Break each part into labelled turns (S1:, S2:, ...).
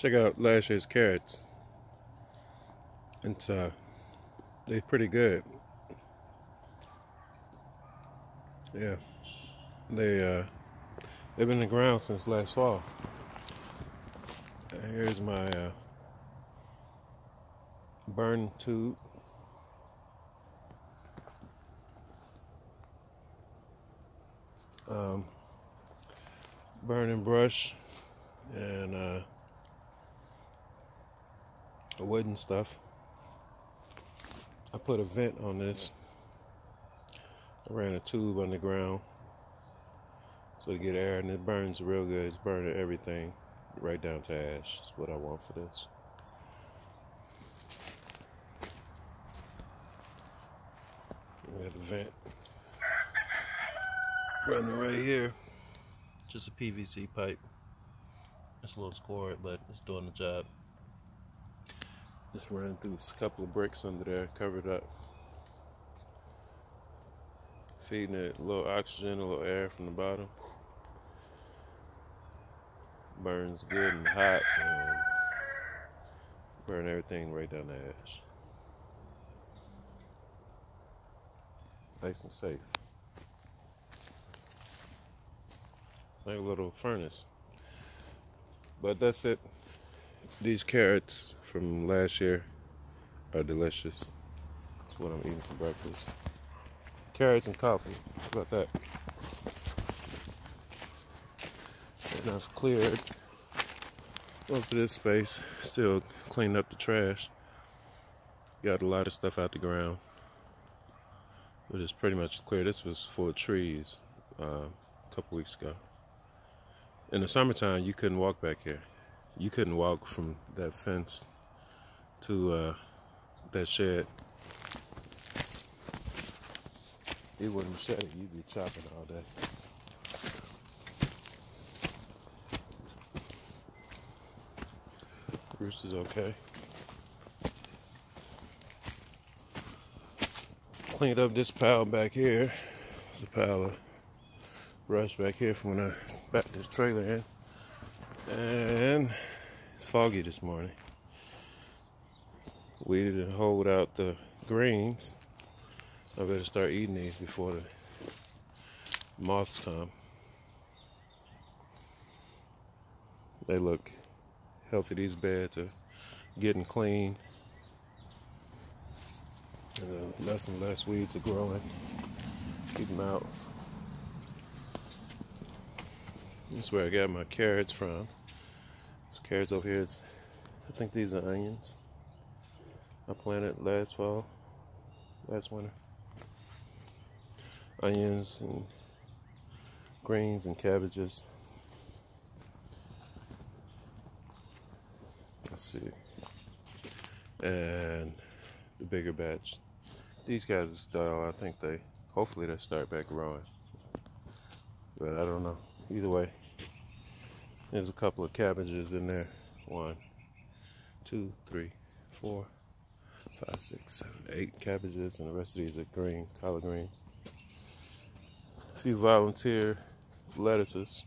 S1: Check out last year's carrots. It's they're pretty good. Yeah, they've been in the ground since last fall. Here's my burn tube. Burning brush and wooden stuff. I put a vent on this. I ran a tube underground so to get air, and it burns real good. It's burning everything right down to ash. That's what I want for this. We have a vent running right here. Just a PVC pipe. It's a little scored, but it's doing the job. Just running through a couple of bricks under there, covered up. Feeding it a little oxygen, a little air from the bottom. Burns good and hot, and burn everything right down the ash. Nice and safe. Like a little furnace. But that's it. These carrots from last year are delicious. That's what I'm eating for breakfast. Carrots and coffee. How about that? And I've cleared most of this space. Still cleaning up the trash. Got a lot of stuff out the ground. But it's pretty much clear. This was full of trees a couple weeks ago. In the summertime, you couldn't walk back here. You couldn't walk from that fence to that shed. You wouldn't shed it, you'd be chopping all day. Bruce is okay. Cleaned up this pile back here. There's a pile of brush back here from when I backed this trailer in. And it's foggy this morning. Weeded and hoed out the greens. I better start eating these before the moths come. They look healthy. These beds are getting clean. And less and less weeds are growing. Keep them out. That's where I got my carrots from. These carrots over here, I think these are onions. I planted last winter. Onions and greens and cabbages. Let's see. And the bigger batch. These guys are still, I think hopefully they start back growing. But I don't know. Either way, there's a couple of cabbages in there. 1, 2, 3, 4, 5, 6, 7, 8 cabbages, and the rest of these are greens, collard greens. A few volunteer lettuces.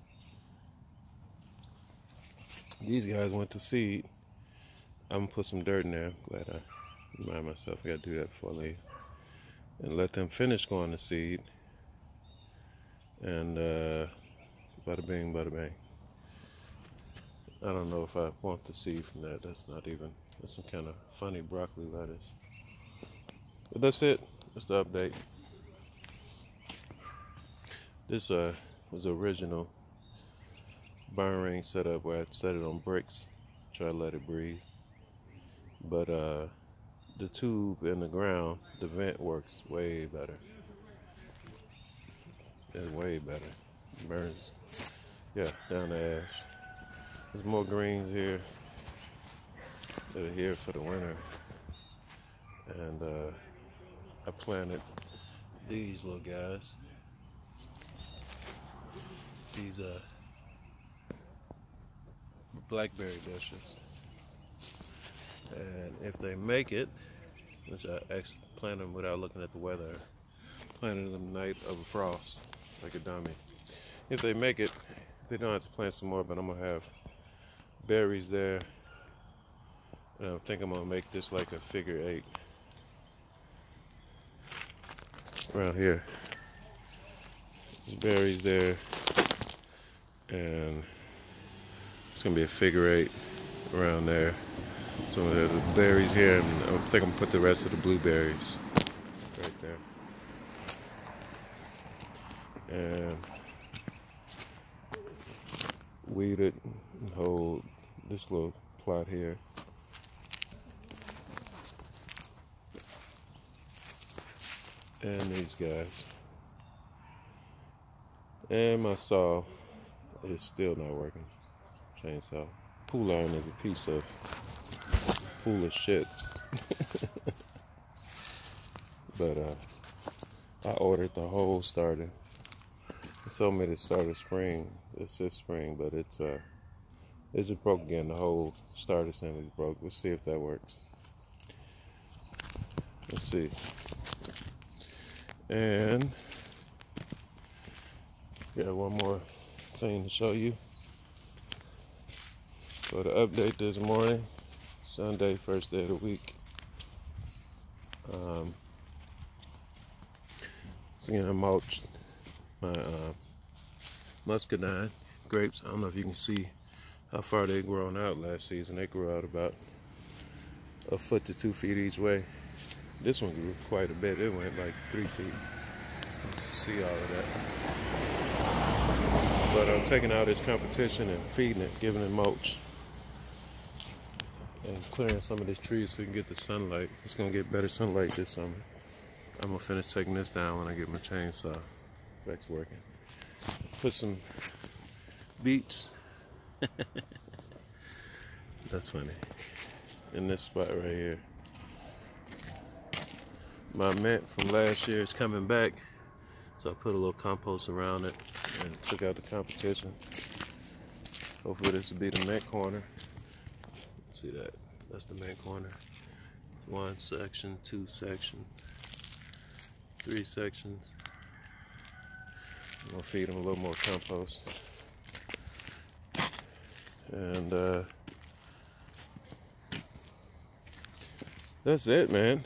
S1: These guys went to seed. I'm gonna put some dirt in there. I'm glad I remind myself I gotta do that before I leave. And let them finish going to seed. And bada bing, bada bang. I don't know if I want the seed from that. That's some kind of funny broccoli lettuce. But that's it. That's the update. This was original burn ring setup where I set it on bricks, try to let it breathe. But the tube in the ground, the vent works way better. It's way better. It burns, yeah, down the ash. There's more greens here that are here for the winter. And I planted these little guys. These blackberry bushes. And if they make it, which I actually planted them without looking at the weather, planted them the night of a frost, like a dummy. If they make it, they don't have to plant some more, but I'm gonna have berries there, And I think I'm gonna make this like a figure 8 around here. There's berries there, and it's gonna be a figure 8 around there. Some of the berries here, and I think I'm gonna put the rest of the blueberries right there. And weed it and hold this little plot here. And these guys. And my saw is still not working. Chainsaw. Pool iron is a piece of shit. But I ordered the whole starter. They told me to start a spring. It's this spring, but it's just broke again. The whole starter assembly is broke. Let's see if that works. Let's see. And got one more thing to show you. So the update this morning, Sunday, first day of the week. So again, I mulched my muscadine grapes. I don't know if you can see how far they've grown out last season. They grew out about a foot to 2 feet each way. This one grew quite a bit. It went like 3 feet. You can see all of that. But I'm taking out its competition and feeding it, giving it mulch, and clearing some of these trees so we can get the sunlight. It's gonna get better sunlight this summer. I'm gonna finish taking this down when I get my chainsaw back to working. Put some beets. That's funny. In this spot right here. My mint from last year is coming back, so I put a little compost around it and took out the competition. Hopefully this will be the mint corner. See that? That's the mint corner. 1 section, 2 sections, 3 sections. I'm gonna feed them a little more compost. And that's it, man.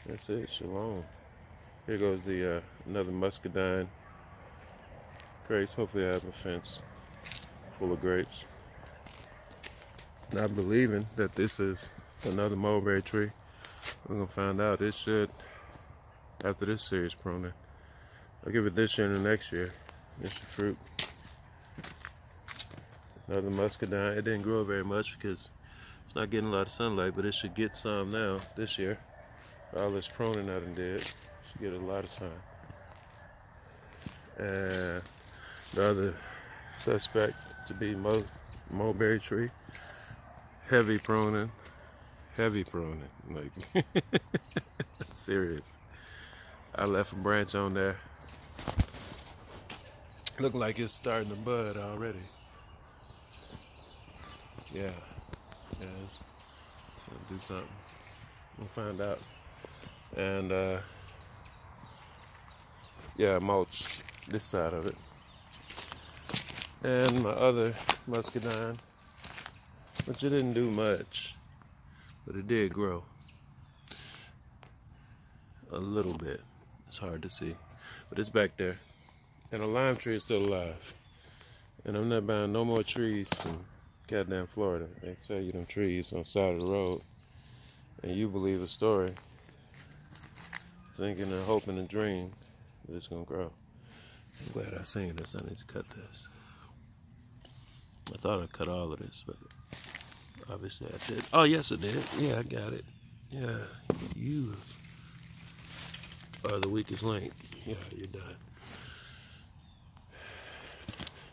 S1: That's it, shalom. Here goes the another muscadine grapes. Hopefully I have a fence full of grapes. Not believing that this is another mulberry tree. We're gonna find out. It should, after this series pruning, I'll give it this year and the next year. This should fruit. Another muscadine. It didn't grow very much because it's not getting a lot of sunlight, but it should get some now this year. All this pruning I done did, should get a lot of sun. And the other suspect to be mulberry tree, heavy pruning, like serious. I left a branch on there. Look like it's starting to bud already. Yeah, it's gonna do something. We'll find out. And yeah, I mulched this side of it. And my other muscadine, which it didn't do much, but it did grow a little bit. It's hard to see, but it's back there. And the lime tree is still alive. And I'm not buying no more trees from goddamn Florida. They sell you them trees on the side of the road, and you believe a story, thinking and hoping and dream that it's gonna grow. I'm glad I seen this. I need to cut this. I thought I cut all of this, but obviously I did. Oh yes, I did. Yeah, I got it. Yeah, you are the weakest link. Yeah, you're done.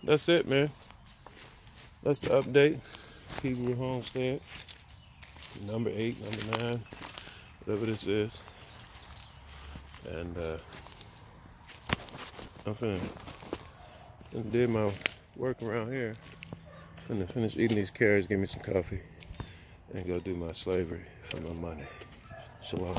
S1: That's it, man. That's the update. Hebrew Homestead. Number 8, number 9, whatever this is. And I'm finna did my work around here. Finna finish eating these carrots, give me some coffee, and go do my slavery for my money. Shalom.